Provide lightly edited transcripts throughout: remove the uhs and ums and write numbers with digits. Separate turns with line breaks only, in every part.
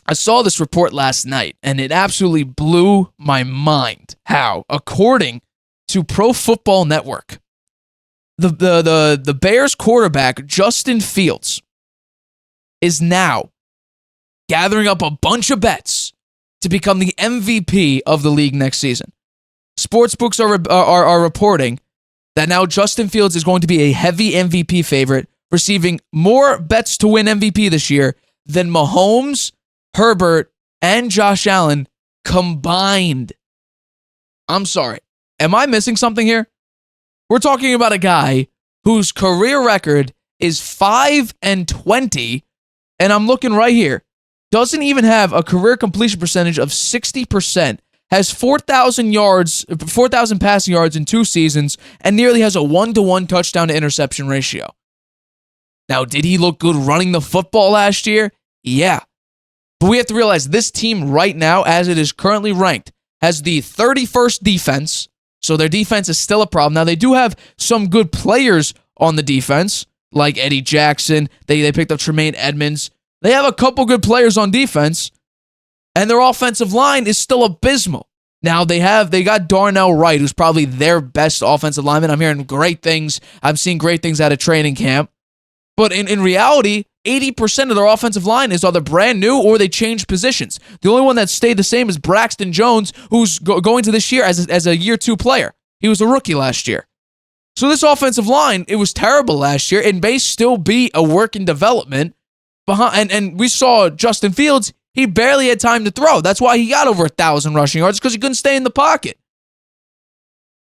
I saw this report last night, and it absolutely blew my mind. How, according to Pro Football Network, the Bears quarterback, Justin Fields, is now gathering up a bunch of bets to become the MVP of the league next season. Sportsbooks are reporting that now Justin Fields is going to be a heavy MVP favorite, receiving more bets to win MVP this year than Mahomes, Herbert, and Josh Allen combined. I'm sorry. Am I missing something here? We're talking about a guy whose career record is 5-20, and I'm looking right here. Doesn't even have a career completion percentage of 60%, has 4,000 passing yards in 2 seasons, and nearly has a 1-to-1 touchdown to interception ratio. Now, did he look good running the football last year? Yeah. But we have to realize this team right now, as it is currently ranked, has the 31st defense, so their defense is still a problem. Now, they do have some good players on the defense, like Eddie Jackson. They picked up Tremaine Edmonds. They have a couple good players on defense, and their offensive line is still abysmal. Now, they got Darnell Wright, who's probably their best offensive lineman. I'm hearing great things. I'm seeing great things out of training camp. But in reality, 80% of their offensive line is either brand new or they changed positions. The only one that stayed the same is Braxton Jones, who's going to this year as a year 2 player. He was a rookie last year. So this offensive line, it was terrible last year. It may still be a work in development. And we saw Justin Fields, he barely had time to throw. That's why he got over 1,000 rushing yards, because he couldn't stay in the pocket.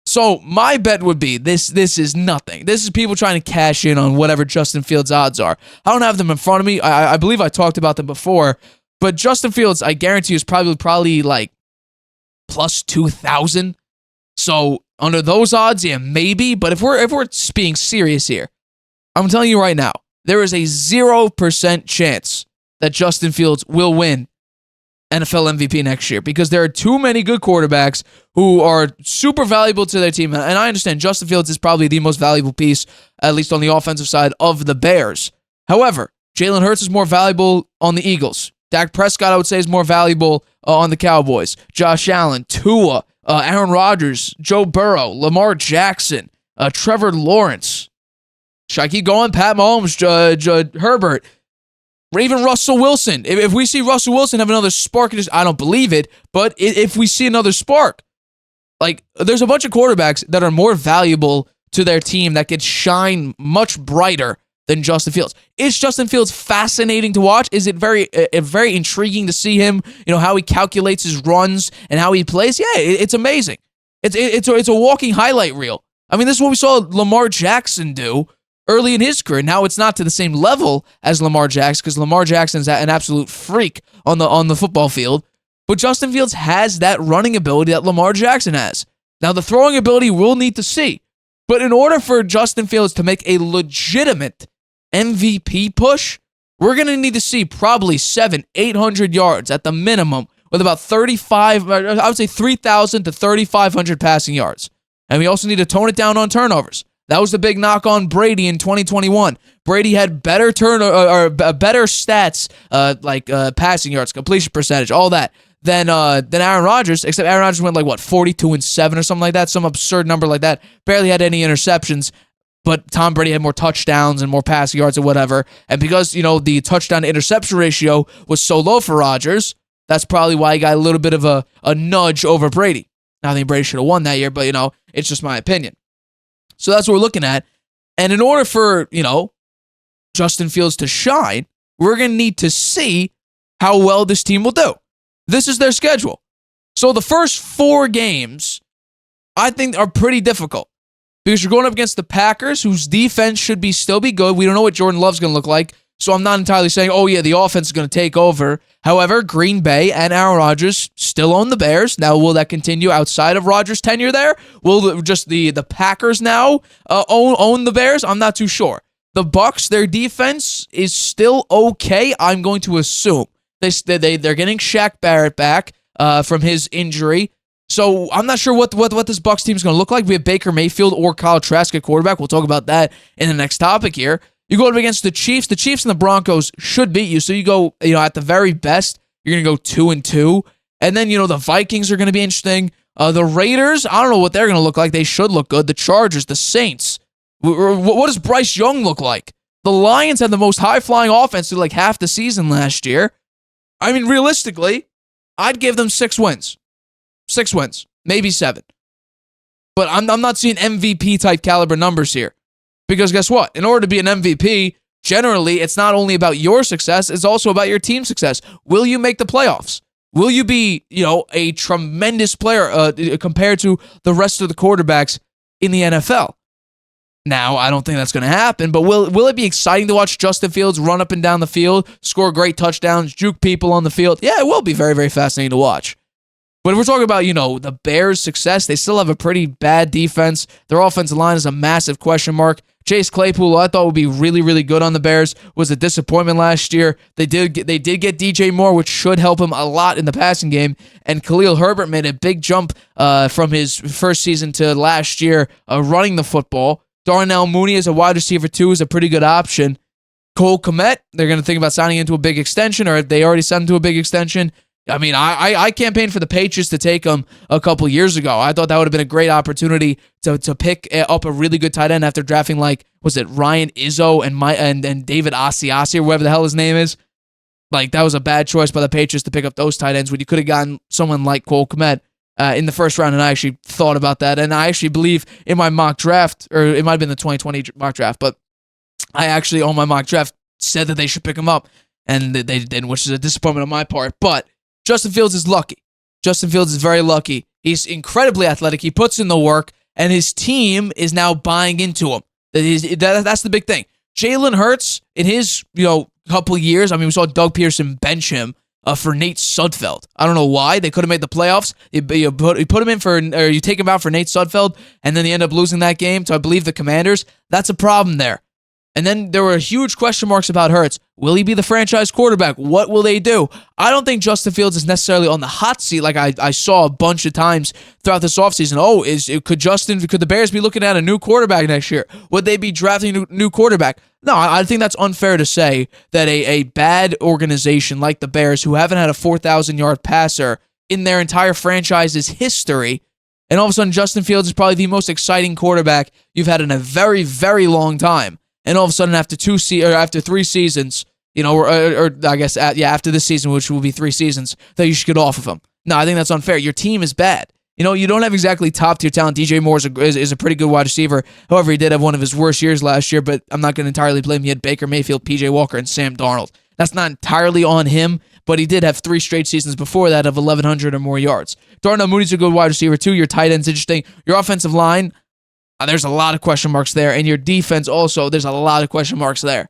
So my bet would be this is nothing. This is people trying to cash in on whatever Justin Fields' odds are. I don't have them in front of me. I believe I talked about them before. But Justin Fields, I guarantee you, is probably like plus 2,000. So under those odds, yeah, maybe. But if we're being serious here, I'm telling you right now, there is a 0% chance that Justin Fields will win NFL MVP next year, because there are too many good quarterbacks who are super valuable to their team. And I understand Justin Fields is probably the most valuable piece, at least on the offensive side, of the Bears. However, Jalen Hurts is more valuable on the Eagles. Dak Prescott, I would say, is more valuable on the Cowboys. Josh Allen, Tua, Aaron Rodgers, Joe Burrow, Lamar Jackson, Trevor Lawrence. Should I keep going? Pat Mahomes, Herbert, or even Russell Wilson. If we see Russell Wilson have another spark, I don't believe it, but if we see another spark, like, there's a bunch of quarterbacks that are more valuable to their team that could shine much brighter than Justin Fields. Is Justin Fields fascinating to watch? Is it very intriguing to see him, how he calculates his runs and how he plays? Yeah, it's amazing. It's a walking highlight reel. I mean, this is what we saw Lamar Jackson do early in his career. Now, it's not to the same level as Lamar Jackson, because Lamar Jackson's an absolute freak on the football field. But Justin Fields has that running ability that Lamar Jackson has. Now, the throwing ability we'll need to see. But in order for Justin Fields to make a legitimate MVP push, we're going to need to see probably 700-800 yards at the minimum, with about 3,000 to 3,500 passing yards. And we also need to tone it down on turnovers. That was the big knock on Brady in 2021. Brady had better better stats, like passing yards, completion percentage, all that, than Aaron Rodgers. Except Aaron Rodgers went 42-7 or something like that, some absurd number like that. Barely had any interceptions, but Tom Brady had more touchdowns and more passing yards or whatever. And because the touchdown to interception ratio was so low for Rodgers, that's probably why he got a little bit of a nudge over Brady. Now, I think Brady should have won that year, but it's just my opinion. So that's what we're looking at. And in order for, Justin Fields to shine, we're going to need to see how well this team will do. This is their schedule. So the first 4 games, I think, are pretty difficult, because you're going up against the Packers, whose defense should still be good. We don't know what Jordan Love's going to look like. So I'm not entirely saying, oh yeah, the offense is going to take over. However, Green Bay and Aaron Rodgers still own the Bears. Now, will that continue outside of Rodgers' tenure there? Will just the Packers now own the Bears? I'm not too sure. The Bucs, their defense is still okay, I'm going to assume. They're getting Shaq Barrett back from his injury. So I'm not sure what this Bucs team is going to look like. We have Baker Mayfield or Kyle Trask at quarterback. We'll talk about that in the next topic here. You go up against the Chiefs. The Chiefs and the Broncos should beat you. So you go, at the very best, You're going to go 2-2. And then, the Vikings are going to be interesting. The Raiders, I don't know what they're going to look like. They should look good. The Chargers, the Saints. What does Bryce Young look like? The Lions had the most high-flying offense through like half the season last year. I mean, realistically, I'd give them 6 wins. 6 wins. Maybe 7. But I'm not seeing MVP-type caliber numbers here. Because guess what? In order to be an MVP, generally, it's not only about your success, it's also about your team's success. Will you make the playoffs? Will you be, a tremendous player compared to the rest of the quarterbacks in the NFL? Now, I don't think that's going to happen, but will it be exciting to watch Justin Fields run up and down the field, score great touchdowns, juke people on the field? Yeah, it will be very, very fascinating to watch. But if we're talking about, the Bears' success, they still have a pretty bad defense. Their offensive line is a massive question mark. Chase Claypool, who I thought would be really, really good on the Bears, was a disappointment last year. They did get DJ Moore, which should help him a lot in the passing game. And Khalil Herbert made a big jump from his first season to last year running the football. Darnell Mooney as a wide receiver, too, is a pretty good option. Cole Kmet, they're going to think about signing into a big extension, or they already signed into a big extension. I mean, I campaigned for the Patriots to take him a couple years ago. I thought that would have been a great opportunity to pick up a really good tight end after drafting, Ryan Izzo and David Asiasi, or whatever the hell his name is. That was a bad choice by the Patriots to pick up those tight ends when you could have gotten someone like Cole Kmet in the first round, and I actually thought about that. And I actually believe in my mock draft, or it might have been the 2020 mock draft, but I actually, on my mock draft, said that they should pick him up, and they didn't, which is a disappointment on my part. But Justin Fields is lucky. Justin Fields is very lucky. He's incredibly athletic. He puts in the work, and his team is now buying into him. That's the big thing. Jalen Hurts, in his couple years, we saw Doug Pearson bench him for Nate Sudfeld. I don't know why. They could have made the playoffs. You put him in or you take him out for Nate Sudfeld, and then they end up losing that game to, I believe, the Commanders. That's a problem there. And then there were huge question marks about Hurts. Will he be the franchise quarterback? What will they do? I don't think Justin Fields is necessarily on the hot seat like I saw a bunch of times throughout this offseason. Could the Bears be looking at a new quarterback next year? Would they be drafting a new quarterback? No, I think that's unfair to say that a bad organization like the Bears, who haven't had a 4,000-yard passer in their entire franchise's history, and all of a sudden Justin Fields is probably the most exciting quarterback you've had in a very, very long time. And all of a sudden, after 3 seasons, after this season, which will be 3 seasons, that you should get off of him. No, I think that's unfair. Your team is bad. You don't have exactly top-tier talent. DJ Moore is a pretty good wide receiver. However, he did have one of his worst years last year, but I'm not going to entirely blame him. He had Baker Mayfield, PJ Walker, and Sam Darnold. That's not entirely on him, but he did have 3 straight seasons before that of 1,100 or more yards. Darnell Mooney's a good wide receiver, too. Your tight end's interesting. Your offensive line, there's a lot of question marks there, and your defense also, there's a lot of question marks there.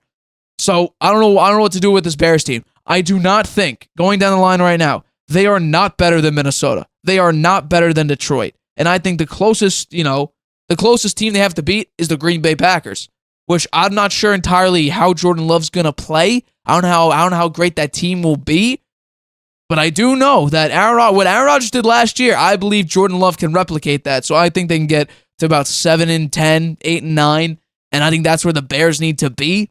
So I don't know what to do with this Bears team. I do not think, going down the line right now, they are not better than Minnesota. They are not better than Detroit. And I think the closest team they have to beat is the Green Bay Packers, which I'm not sure entirely how Jordan Love's gonna play. I don't know how great that team will be. But I do know that what Aaron Rodgers did last year, I believe Jordan Love can replicate that. So I think they can get to about 7-10, 8-9, and I think that's where the Bears need to be.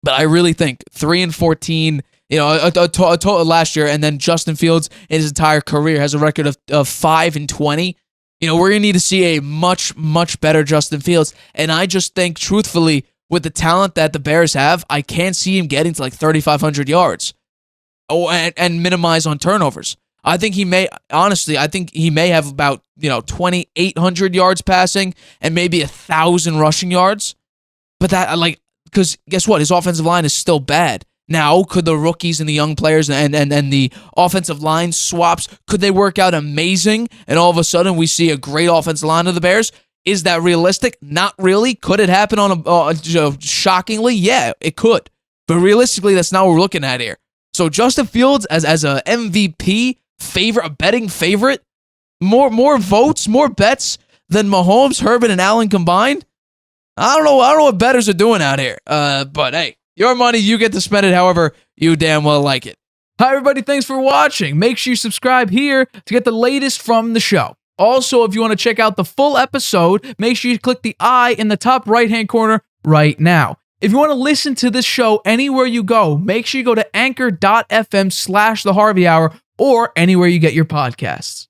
But I really think 3-14, a total last year, and then Justin Fields in his entire career has a record of 5-20. We're going to need to see a much, much better Justin Fields. And I just think, truthfully, with the talent that the Bears have, I can't see him getting to 3,500 yards and minimize on turnovers. I think he may have about 2,800 yards passing and maybe 1,000 rushing yards. But because guess what? His offensive line is still bad. Now, could the rookies and the young players and the offensive line swaps, could they work out amazing? And all of a sudden we see a great offensive line of the Bears? Is that realistic? Not really. Could it happen shockingly? Yeah, it could. But realistically, that's not what we're looking at here. So Justin Fields as a MVP favorite, a betting favorite, more votes, more bets than Mahomes, Herbert, and Allen combined. I don't know what bettors are doing out here. But hey, your money, you get to spend it however you damn well like it. Hi everybody, thanks for watching. Make sure you subscribe here to get the latest from the show. Also, if you want to check out the full episode, make sure you click the I in the top right-hand corner right now.
If you want to listen to this show anywhere you go, make sure you go to anchor.fm/The Harvey Hour or anywhere you get your podcasts.